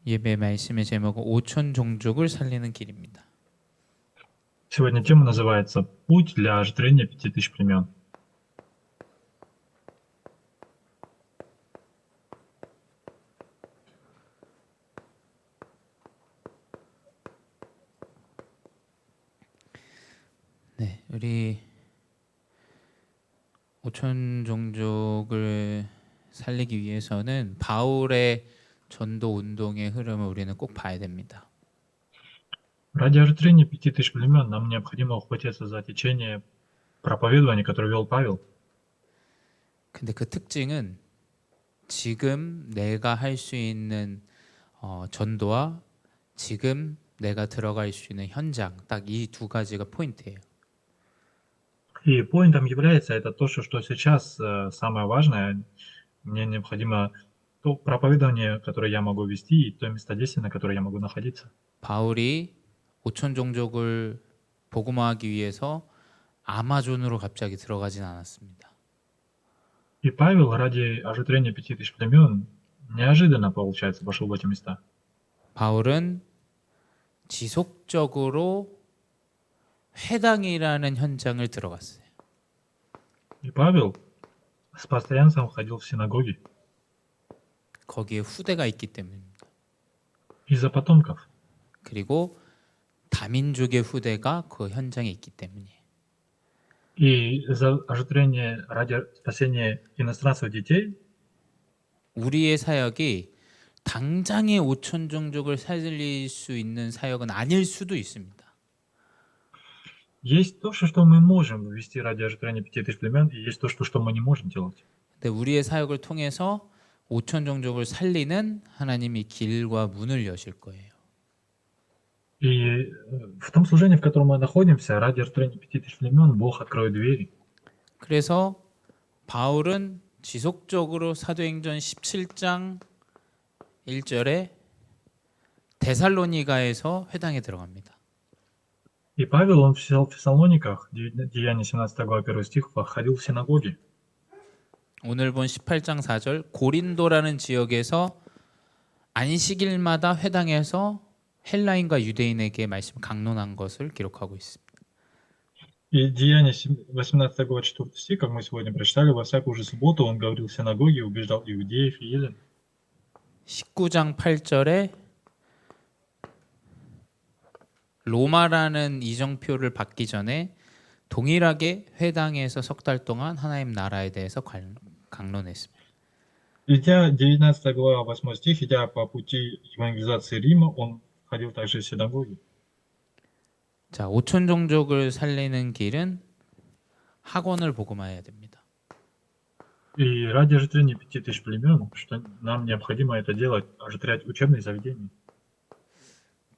예배 말씀의 제목은 오천 종족을 살리는 길입니다. Сегодня тема называется «Путь для ожитрения 5000 племен». 네, 우리 오천 종족을 살리기 위해서는 바울의 전도 운동의 흐름을 우리는 꼭 봐야 됩니다. Ради ожитрения 5000 племен нам необходимо ухватиться за течение проповедования, которое вел Павел. 근데 그 특징은 지금 내가 할 수 있는 전도와 지금 내가 들어갈 수 있는 현장, 딱 이 두 가지가 포인트예요. И поинтом является это то, что сейчас самое важное. Мне необходимо то проповедование, которое я могу вести, и то местодействие, на которое я могу находиться. 바울이 오천 종족을 복음화하기 위해서 아마존으로 갑자기 들어가진 않았습니다. И Павел ради ожитрения 5000 племен неожиданно, получается, пошел в эти места. 바울은 지속적으로 회당이라는 현장을 들어갔어요. И Павел с постоянством ходил в синагоги 거기에 후대가 있기 때문입니다. из-за потомков. 그리고 다민족의 후대가 그 현장에 있기 때문이에요. И за ожитрение ради спасения иностранцев детей 우리의 사역이 당장의 오천 종족을 살릴 수 있는 사역은 아닐 수도 있습니다. есть то, что мы можем вести ради ожитрения 5000 племен, и есть то, что мы не можем делать. 근데 우리의 사역을 통해서 오천 종족을 살리는 하나님이 길과 문을 여실 거예요. И в том служении, в котором мы находимся, ради ожитрения 5000 племен, Бог откроет двери. 그래서 바울은 지속적으로 사도행전 17장 1절에 데살로니가에서 회당에 들어갑니다. И Павел, он в Фессалониках, Деяния 17 глава 1 стих, ходил в синагоги. 오늘 본 18장 4절 고린도라는 지역에서 안식일마다 회당에서 헬라인과 유대인에게 말씀 강론한 것을 기록하고 있습니다. И Деяния 18 глава 4 стих, как мы сегодня прочитали, во всякую же субботу он говорил в синагоге, убеждал иудеев и еленов. 19장 8절에 로마라는 이정표를 받기 전에 동일하게 회당에서 석 달 동안 하나님 나라에 대해서 강론했습니다. Идя, 19 глава, 8 стих, идя по пути евангелизации Рима, он ходил также в синагоги. 자, 오천 종족을 살리는 길은 학원을 복음화해야 됩니다. И ради ожитрения 5000 племен, что нам необходимо это делать, ожитрять учебные заведения.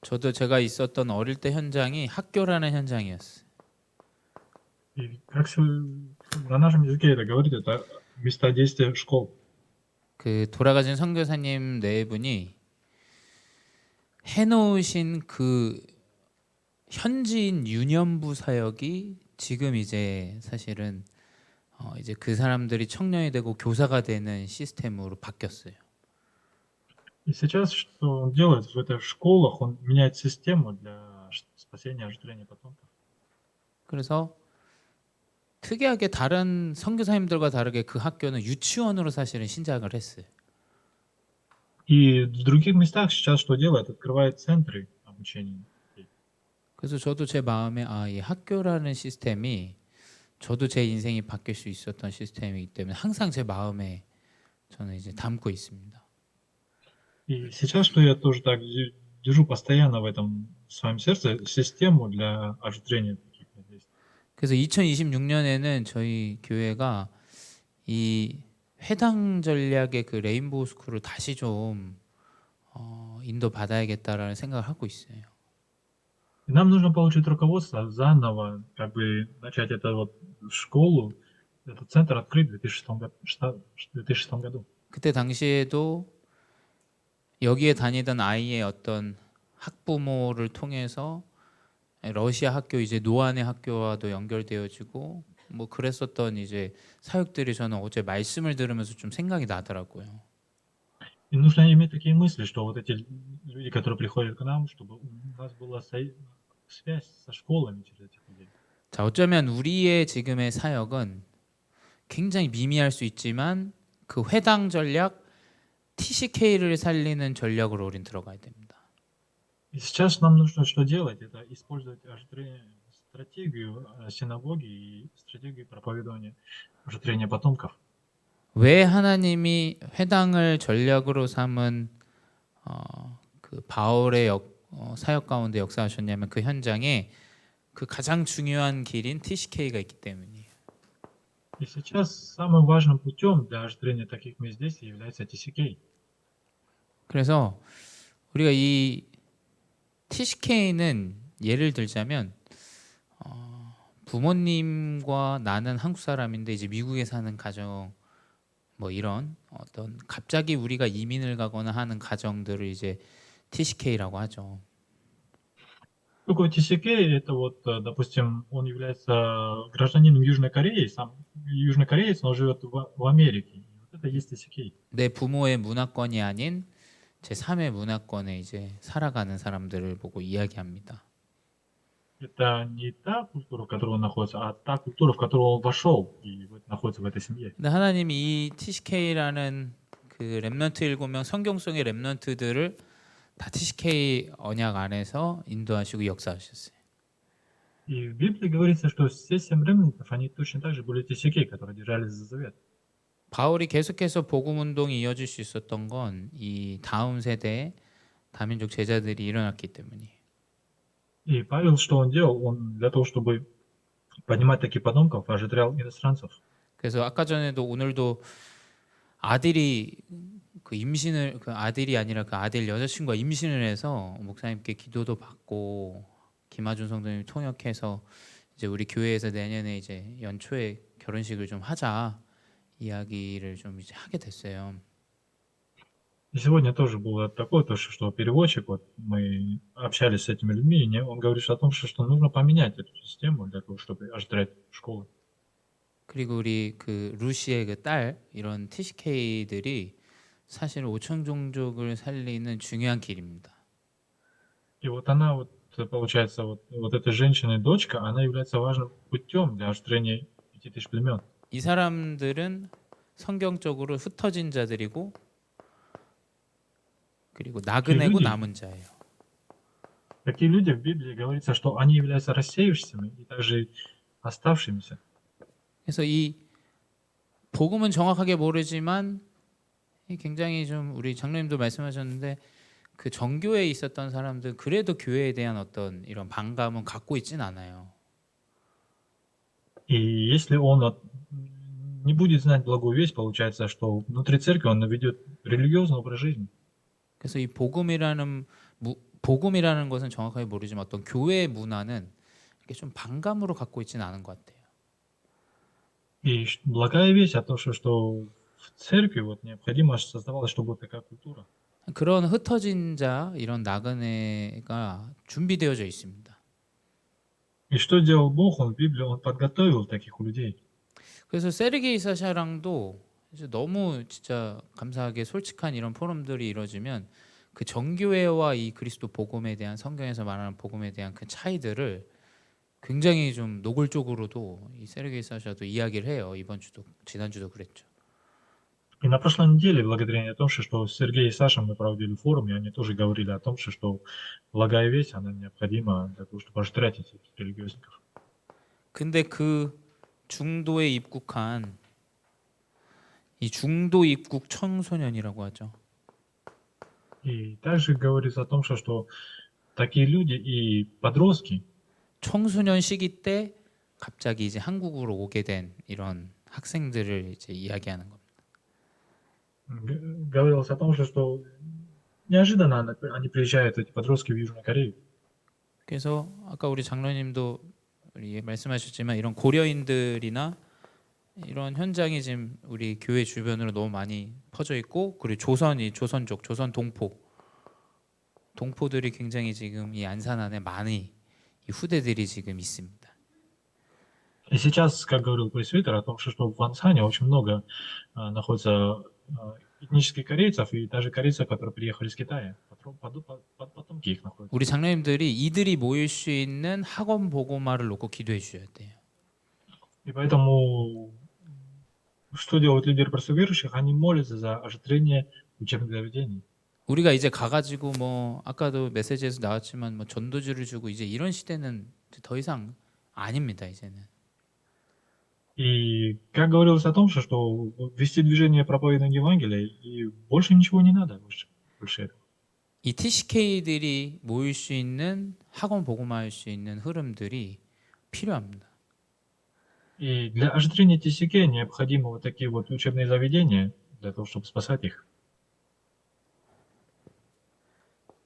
저도 제가 있었던 어릴 때 현장이 학교라는 현장이었어요. И как на нашем языке это говорит, это места действия школ. 그 돌아가신 선교사님 네 분이 해놓으신 그 현지인 유년부 사역이 지금 이제 사실은 이제 그 사람들이 청년이 되고 교사가 되는 시스템으로 바뀌었어요. И сейчас, что он делает в этих школах, он меняет систему для спасения ожитрения потомков. 그래서 특이하게 다른 선교사님들과 다르게 그 학교는 유치원으로 사실은 신작을 했어요. И в других местах сейчас что делает? Открывает центры обучения. 그래서 저도 제 마음에 이 학교라는 시스템이 저도 제 인생이 바뀔 수 있었던 시스템이기 때문에 항상 제 마음에 저는 이제 담고 있습니다. И сейчас, что я тоже так держу постоянно в этом в своем сердце систему для ожитрения таких действий. 그래서 2026년에는 저희 교회가 이 회당 전략의 그 레인보우 스쿨을 다시 좀 인도 받아야겠다라는 생각을 하고 있어요. И нам нужно получить руководство заново, как бы начать эту вот школу, этот центр открыть в 2006 году. 그때 당시에도 여기에 다니던 아이의 어떤 학부모를 통해서 러시아 학교 이제 노안의 학교와도 연결되어지고 뭐 그랬었던 이제 사역들이 저는 어제 말씀을 들으면서 좀 생각이 나더라고요. И нужно иметь такие мысли, что вот эти люди, которые приходят к нам, чтобы у нас была связь со школами через этих людей. 자, 어쩌면 우리의 지금의 사역은 굉장히 미미할 수 있지만 그 회당 전략 TCK를 살리는 전략으로 우린 들어가야 됩니다. И сейчас нам нужно что делать? Это использовать стратегию синагоги и стратегию проповедования, ожитрения потомков. 왜 하나님이 회당을 전략으로 삼은 그 바울의 사역 가운데 역사하셨냐면 그 현장에 그 가장 중요한 길인 TCK가 있기 때문이에요. И сейчас самым важным путем для ожитрения таких мест здесь является TCK. 그래서 우리가 이 TCK는 예를 들자면 부모님과 나는 한국 사람인데 이제 미국에 사는 가정 뭐 이런 어떤 갑자기 우리가 이민을 가거나 하는 가정들을 이제 TCK라고 하죠. Такой TCK, это вот, допустим, он является гражданином Южной Кореи, сам южный кореец, но живет в Америке. И вот это и есть TCK. 내 부모의 문화권이 아닌 제 3의 문화권에 이제 살아가는 사람들을 보고 이야기합니다. Это не та культура, в которой он находится, а та культура, в которую он вошел и находится в этой семье. 근데 하나님이 이 TCK라는 그 렘넌트 7명 성경성의 렘넌트들을 다 TCK 언약 안에서 인도하시고 역사하셨어요. И в Библии говорится, что все 7 ремнантов, они точно так же были TCK, которые держались за завет. 바울이 계속해서 복음 운동이 이어질 수 있었던 건 이 다음 세대의 다민족 제자들이 일어났기 때문이에요. И Павел, что он делал? Он для того, чтобы поднимать таких потомков, ожитрял иностранцев. 그래서 아까 전에도 오늘도 아들이 그 임신을 그 아들이 아니라 그 아들 여자친구가 임신을 해서 목사님께 기도도 받고 김하준 성도님이 통역해서 이제 우리 교회에서 내년에 이제 연초에 결혼식을 좀 하자 이야기를 좀 이제 하게 됐어요. И сегодня тоже было такое, то, что переводчик, вот мы общались с этими людьми, и он говорит о том, что нужно поменять эту систему для того, чтобы ожитрять школы. 그리고 우리 그 루시의 그 딸 이런 TCK들이 사실 오청 종족을 살리는 중요한 길입니다. И вот она, вот, получается, вот эта женщина и дочка, она является важным путем для ожитрения 5000 племен. 이 사람들은 성경적으로 흩어진 자들이고 그리고 나그네고 люди. 남은 자예요. Такие люди в Библии говорится, что они являются рассеявшимися и также оставшимися. 그래서 이 복음은 정확하게 모르지만 굉장히 좀 우리 장로님도 말씀하셨는데 그 정교회에 있었던 사람들 그래도 교회에 대한 어떤 이런 반감은 갖고 있진 않아요. И если он не будет знать благую весть, получается, что внутри церкви он ведет религиозный образ жизни. 그래서 이 복음이라는 것은 정확하게 모르지만 어떤 교회의 문화는 이렇게 좀 반감으로 갖고 있지는 않은 것 같아요. И благая весть о том, что в церкви вот необходимо создавалась, чтобы такая культура. 그런 흩어진 자 이런 나그네가 준비되어져 있습니다. И что делал Бог? Он в Библии, он подготовил таких людей. 그래서 세르게이 사샤랑도 이제 너무 진짜 감사하게 솔직한 이런 포럼들이 이루어지면 그 정교회와 이 그리스도 복음에 대한 성경에서 말하는 복음에 대한 그 차이들을 굉장히 좀 노골적으로도 이 세르게이 사샤도 이야기를 해요. 이번 주도 지난주도 그랬죠. И на прошлой неделе, благодаря о том, что Сергей и Саша мы проводили форум, и они тоже говорили о том, что благая весть, она необходима для того, чтобы ожитрять этих религиозников. 근데 그 중도에 입국한 이 중도 입국 청소년이라고 하죠. И также говорится о том, что такие люди и подростки, 청소년 시기 때 갑자기 이제 한국으로 오게 된 이런 학생들을 이제 이야기하는 겁니다. говорилось о том, что неожиданно они приезжают, эти подростки, в Южную Корею. 그래서 아까 우리 장로님도 우리 말씀하셨지만 이런 고려인들이나 이런 현장이 지금 우리 교회 주변으로 너무 많이 퍼져 있고 그리고 조선족, 조선 동포들이 굉장히 지금 이 안산 안에 많이 이 후대들이 지금 있습니다. И сейчас, как говорил пресвитер, о том, что в Ансане очень много находится этнических корейцев и даже корейцев, которые приехали из Китая. потомки их находятся. 우리 장로님들이 이들이 모일 수 있는 학원 보고마를 놓고 기도해 주셔야 돼요. И поэтому что делают лидеры просветляющих? Они молятся за оживление учебных заведений. 우리가 이제 가가지고 뭐 아까도 메시지에서 나왔지만 뭐 전도주를 주고 이제 이런 시대는 더 이상 아닙니다. 이제는. И как говорилось о том, что вести движение проповедания Евангелия, и больше ничего не надо, больше этого. 이 TCK들이 모일 수 있는 학원 보고마할 수 있는 흐름들이 필요합니다. И для оживления TCK необходимы вот такие вот учебные заведения, для того, чтобы спасать их.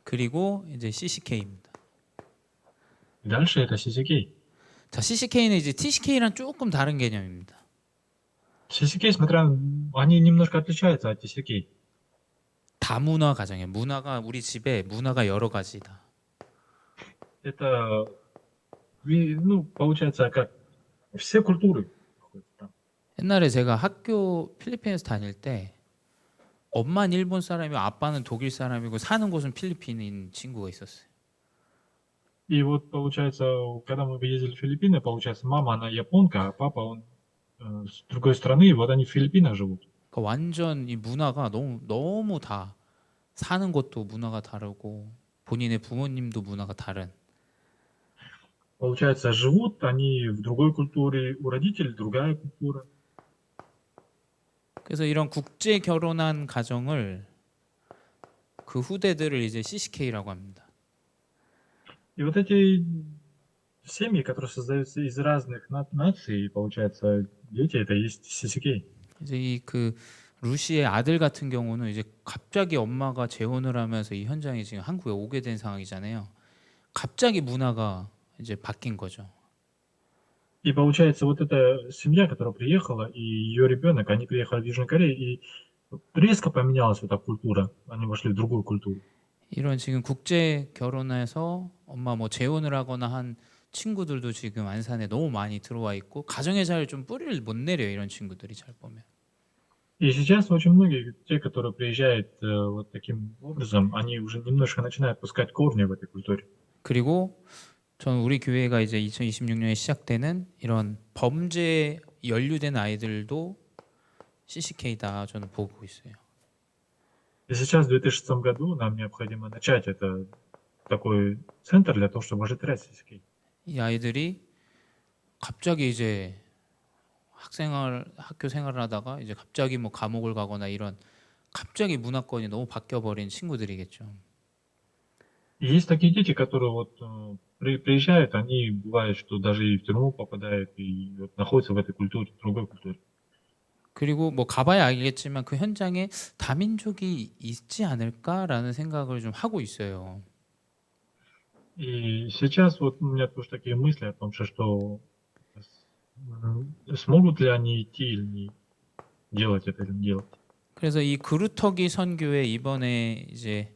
그리고 이제 CCK입니다. И дальше это CCK. 자, CCK는 이제 TCK랑 조금 다른 개념입니다. CCK, они немножко отличаются от TCK. 다문화 가정이에요. 문화가 우리 집에 문화가 여러 가지다. Это, получается, как все культуры находятся там. 옛날에 제가 학교 필리핀에서 다닐 때 엄마는 일본 사람이고 아빠는 독일 사람이고 사는 곳은 필리핀인 친구가 있었어요. И вот, получается, когда мы ездили в Филиппины, получается, мама, она японка, а папа, он с другой страны, и вот они в Филиппинах живут. 그러니까 완전 이 문화가 너무 다 사는 곳도 문화가 다르고 본인의 부모님도 문화가 다른. Получается, живут они в другой культуре, у родителей другая культура. 그래서 이런 국제 결혼한 가정을 그 후대들을 이제 CCK라고 합니다. И вот эти семьи, которые создаются из разных наций, получается, дети, это есть CCK. 이제 이 그 루시의 아들 같은 경우는 이제 갑자기 엄마가 재혼을 하면서 이 현장에 지금 한국에 오게 된 상황이잖아요. 갑자기 문화가 이제 바뀐 거죠. И получается, вот эта семья, которая приехала, и ее ребенок, они приехали в Южную Корею, и резко поменялась вот эта культура. Они вошли в другую культуру. 이런 지금 국제 결혼해서 엄마 뭐 재혼을 하거나 한 친구들도 지금 안산에 너무 많이 들어와 있고 가정의 잘 좀 뿌리를 못 내려요. 이런 친구들이 잘 보면. И сейчас очень многие, те, которые приезжают вот таким образом, они уже немножко начинают пускать корни в этой культуре. 그리고 전 우리 교회가 이제 2026년에 시작되는 이런 범죄에 연루된 아이들도 CCK다 저는 보고 있어요. И сейчас, в 2006 году, нам необходимо начать это такой центр для того, чтобы оживлять CCK. 이 아이들이 갑자기 이제 학교 생활을 하다가 이제 갑자기 뭐 감옥을 가거나 이런 갑자기 문화권이 너무 바뀌어 버린 친구들이겠죠. И есть такие дети, которые вот приезжают, они бывает, что даже и в тюрьму попадают, и вот находятся в этой культуре, в другой культуре. 그리고 뭐 가봐야 알겠지만 그 현장에 다민족이 있지 않을까라는 생각을 좀 하고 있어요. И сейчас вот у меня тоже такие мысли о том, что смогут ли они идти или не делать это или не делать. 그래서 이 그루터기 선교회 이번에 이제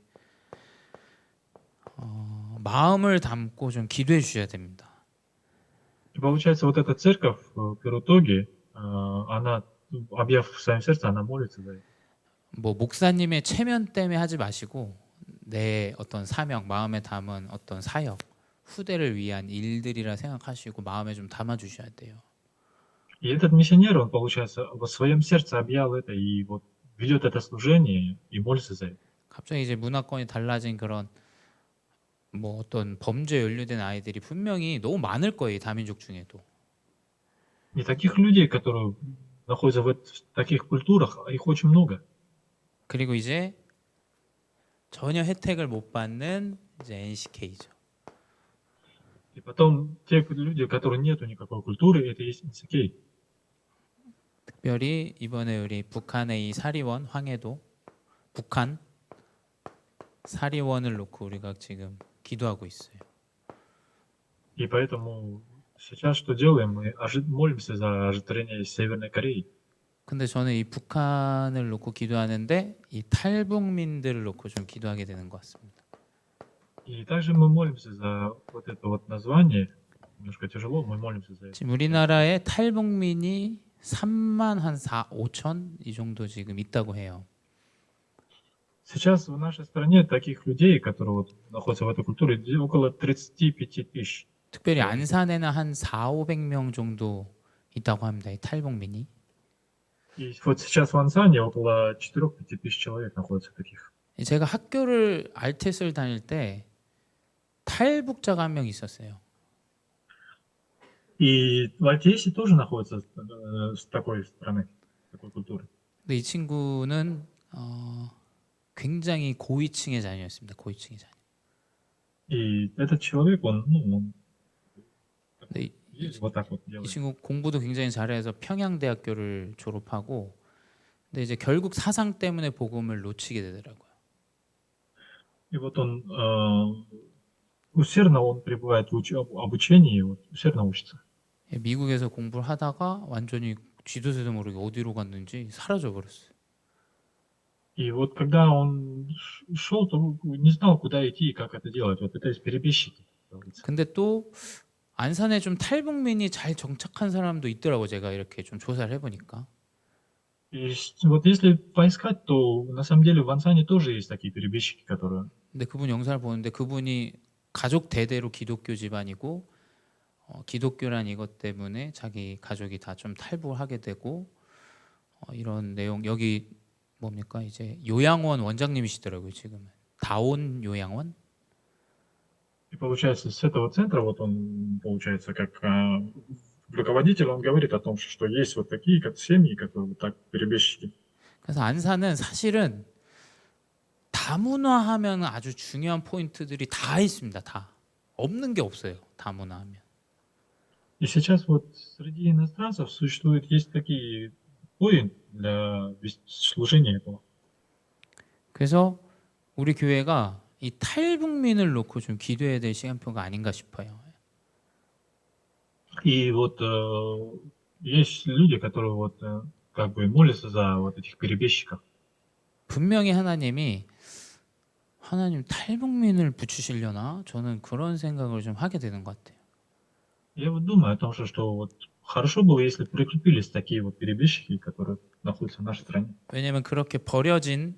마음을 담고 좀 기도해 주셔야 됩니다. И получается, вот эта церковь в Перутоге, она, объяв в своем сердце, она молится за это. 뭐 목사님의 체면 때문에 하지 마시고 내 어떤 사명, 마음에 담은 어떤 사역, 후대를 위한 일들이라 생각하시고 마음에 좀 담아 주셔야 돼요. И этот миссионер, он, получается, в своем сердце объял это и вот ведет это служение и молится за это. 갑자기 이제 문화권이 달라진 그런 뭐 어떤 범죄에 연루된 아이들이 분명히 너무 많을 거예요. 다민족 중에도. И таких людей, которые находятся в таких культурах, их очень много. 그리고 이제 전혀 혜택을 못 받는 이제 NCK죠. И потом те люди, у которых нету никакой культуры, это есть NCK. 특별히 이번에 우리 북한의 이 사리원 황해도 북한 사리원을 놓고 우리가 지금 기도하고 있어요. И поэтому сейчас что делаем? Мы молимся за оживление Северной Кореи. 근데 저는 이 북한을 놓고 기도하는데 이 탈북민들을 놓고 좀 기도하게 되는 것 같습니다. И также мы молимся за вот это вот название. Немножко тяжело, мы молимся за это. 지금 우리나라에 탈북민이 3만 한 5천 이 정도 지금 있다고 해요. Сейчас в нашей стране таких людей, которые вот находятся в этой культуре, около 35 тысяч. 특별히 человек. 안산에는 한 4, 500명 정도 있다고 합니다. 이 탈북민이. И вот сейчас в Ансане около 4-5 тысяч человек находится таких. 제가 학교를 알텟을 다닐 때 탈북자가 한 명 있었어요. И в Альтесе тоже находится с такой страны, такой культуры. 근데 이 친구는 굉장히 고위층의 자녀였습니다. 고위층의 자녀. И этот человек, он 근데 вот так вот 이 делает. 친구 공부도 굉장히 잘해서 평양대학교를 졸업하고, 근데 이제 결국 사상 때문에 복음을 놓치게 되더라고요. И вот он усердно он пребывает в обучении, вот, усердно учится. 미국에서 공부를 하다가 완전히 쥐도새도 모르게 어디로 갔는지 사라져 버렸어요. И вот когда он шел, то не знал, куда идти и как это делать. Вот это из перебежчики. 근데 또 안산에 좀 탈북민이 잘 정착한 사람도 있더라고. 제가 이렇게 좀 조사를 해보니까. И вот если поискать, то на самом деле в Ансане тоже есть такие перебежчики, которые... 근데 그분 영상을 보는데 그분이 가족 대대로 기독교 집안이고 기독교란 이것 때문에 자기 가족이 다 좀 탈북을 하게 되고 이런 내용. 여기 뭡니까 이제 요양원 원장님이시더라고요. 지금은 다온 요양원. И получается, с этого центра, вот он, получается, как руководитель, он говорит о том, что есть вот такие как семьи, которые вот так перебежчики. 그래서 안산은 사실은 다문화하면 아주 중요한 포인트들이 다 있습니다. 다 없는 게 없어요. 다문화하면. И сейчас вот среди иностранцев есть такие поинты для служения этого. 그래서 우리 교회가 이 탈북민을 놓고 좀 기도해야 될 시간표가 아닌가 싶어요. И вот есть люди, которые вот как бы молятся за вот этих перебежчиков. 분명히 하나님 탈북민을 붙이시려나? 저는 그런 생각을 좀 하게 되는 것 같아요. Я вот думаю о том, что вот хорошо было, если прикрепились такие вот перебежчики, которые находятся в нашей стране. 왜냐하면 그렇게 버려진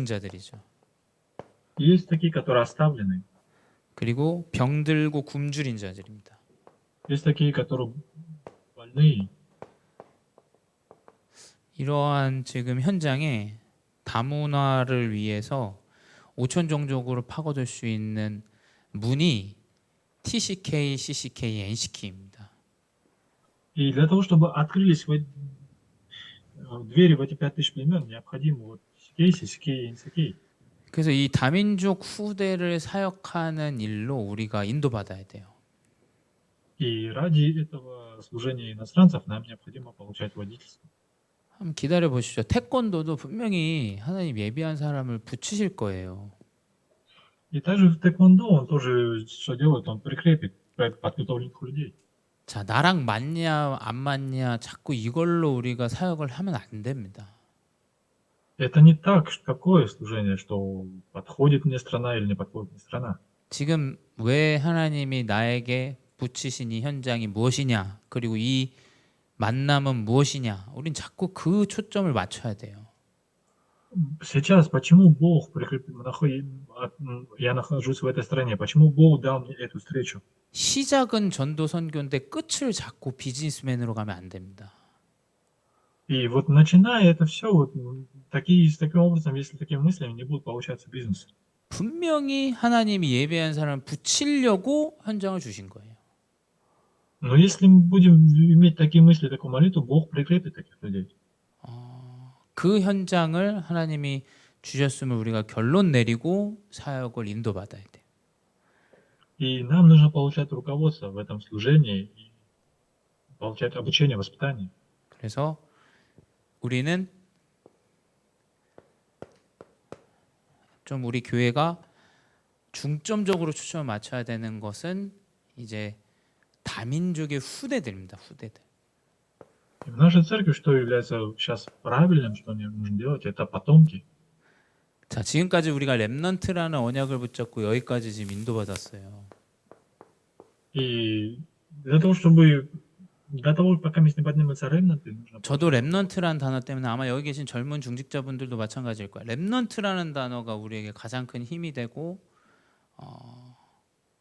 자들이죠. Есть такие, которые оставлены. 그리고 병들고 굶주린 자들입니다. Есть такие, которые больные. 이러한 지금 현장에 다문화를 위해서 5천 종족으로 파고들 수 있는 문이 TCK, CCK, NCK입니다. И для того, чтобы открылись двери в эти 5000 племен, необходимо вот CK, CCK, NCK. 그래서 이 다민족 후대를 사역하는 일로 우리가 인도받아야 돼요. И ради этого служения иностранцев нам необходимо получать водительство. 한번 기다려 보십시오. 태권도도 분명히 하나님 예비한 사람을 붙이실 거예요. И также в тэквондо он тоже что делает? Он прикрепит подготовленных людей. 자, 나랑 맞냐 안 맞냐 자꾸 이걸로 우리가 사역을 하면 안 됩니다. Это не так, какое служение, что подходит мне страна или не подходит мне страна. 지금 왜 하나님이 나에게 붙이신 이 현장이 무엇이냐, 그리고 이 만남은 무엇이냐, 우린 자꾸 그 초점을 맞춰야 돼요. Сейчас почему Бог я нахожусь в этой стране? Почему Бог дал мне эту встречу? 시작은 전도 선교인데 끝을 자꾸 비즈니스맨으로 가면 안 됩니다. И вот начиная это все вот таким образом, если такими мыслями не будет получаться бизнес. 분명히 하나님이 예배한 사람을 붙이려고 현장을 주신 거예요. Но если мы будем иметь такие мысли, такую молитву, Бог прикрепит таких людей. 그 현장을 하나님이 주셨음을 우리가 결론 내리고 사역을 인도받아야 돼요. И нам нужно получать руководство в этом служении и получать обучение, воспитание. 그래서 우리는 좀 우리 교회가 중점적으로 초점을 맞춰야 되는 것은 이제 다민족의 후대들입니다. 후대들. И в нашей церкви что является сейчас правильным, что нужно делать, это потомки. 자, 지금까지 우리가 렘넌트라는 언약을 붙잡고 여기까지 지금 인도받았어요. И для того, чтобы До того, пока не поднимется ремнанты, нужно 저도 получать. 랩넌트란 단어 때문에 아마 여기 계신 젊은 중직자분들도 마찬가지일 거예요. 랩넌트라는 단어가 우리에게 가장 큰 힘이 되고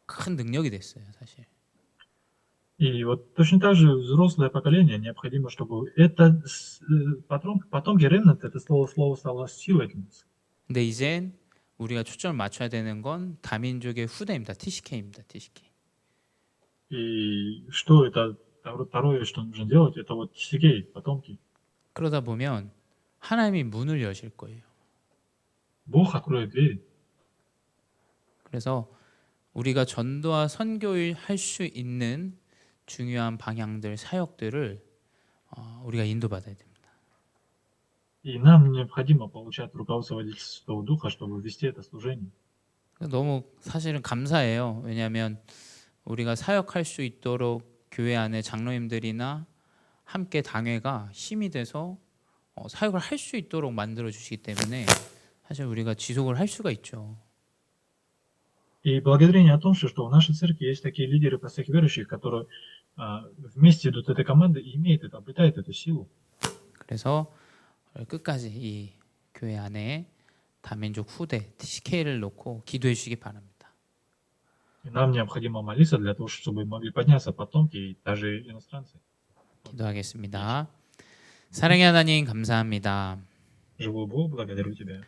큰 능력이 됐어요, 사실. И вот точно так же взрослое поколение необходимо, чтобы это потомки ремнант, это слово стало силой для нас. 근데 이젠 우리가 초점을 맞춰야 되는 건 다민족의 후대입니다. TCK입니다. TCK. И что это второе, что нужно делать, это вот Сигей, потомки. 그러다 보면 하나님이 문을 여실 거예요. Бог откроет двери. 그래서 우리가 전도와 선교를 할 수 있는 중요한 방향들, 사역들을 우리가 인도받아야 됩니다. И нам необходимо получать руководство водительства Святого Духа, чтобы вести это служение. 너무 사실은 감사해요. 왜냐하면 우리가 사역할 수 있도록 교회 안에 장로님들이나 함께 당회가 힘이 돼서 사역을 할 수 있도록 만들어 주시기 때문에 사실 우리가 지속을 할 수가 있죠. И благодарение о том, что в нашей церкви есть такие лидеры простых верующих, которые вместе идут этой командой и имеют это, обретают эту силу. 그래서 끝까지 이 교회 안에 다민족 후대 TCK를 놓고 기도해 주시기 바랍니다. И нам необходимо молиться для того, чтобы могли подняться потомки и даже иностранцы. 기도하겠습니다. 사랑의 하나님 감사합니다. Живой Бог, благодарю Тебя.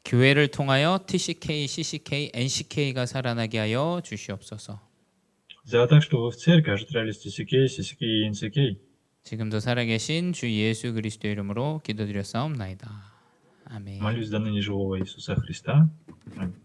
교회를 통하여 TCK, CCK, NCK가 살아나게 하여 주시옵소서. Сделай так, чтобы в церкви оживлялись TCK, CCK и NCK. 지금도 살아계신 주 예수 그리스도의 이름으로 기도드렸사옵나이다. 아멘. Молюсь до ныне живого Иисуса Христа. Аминь.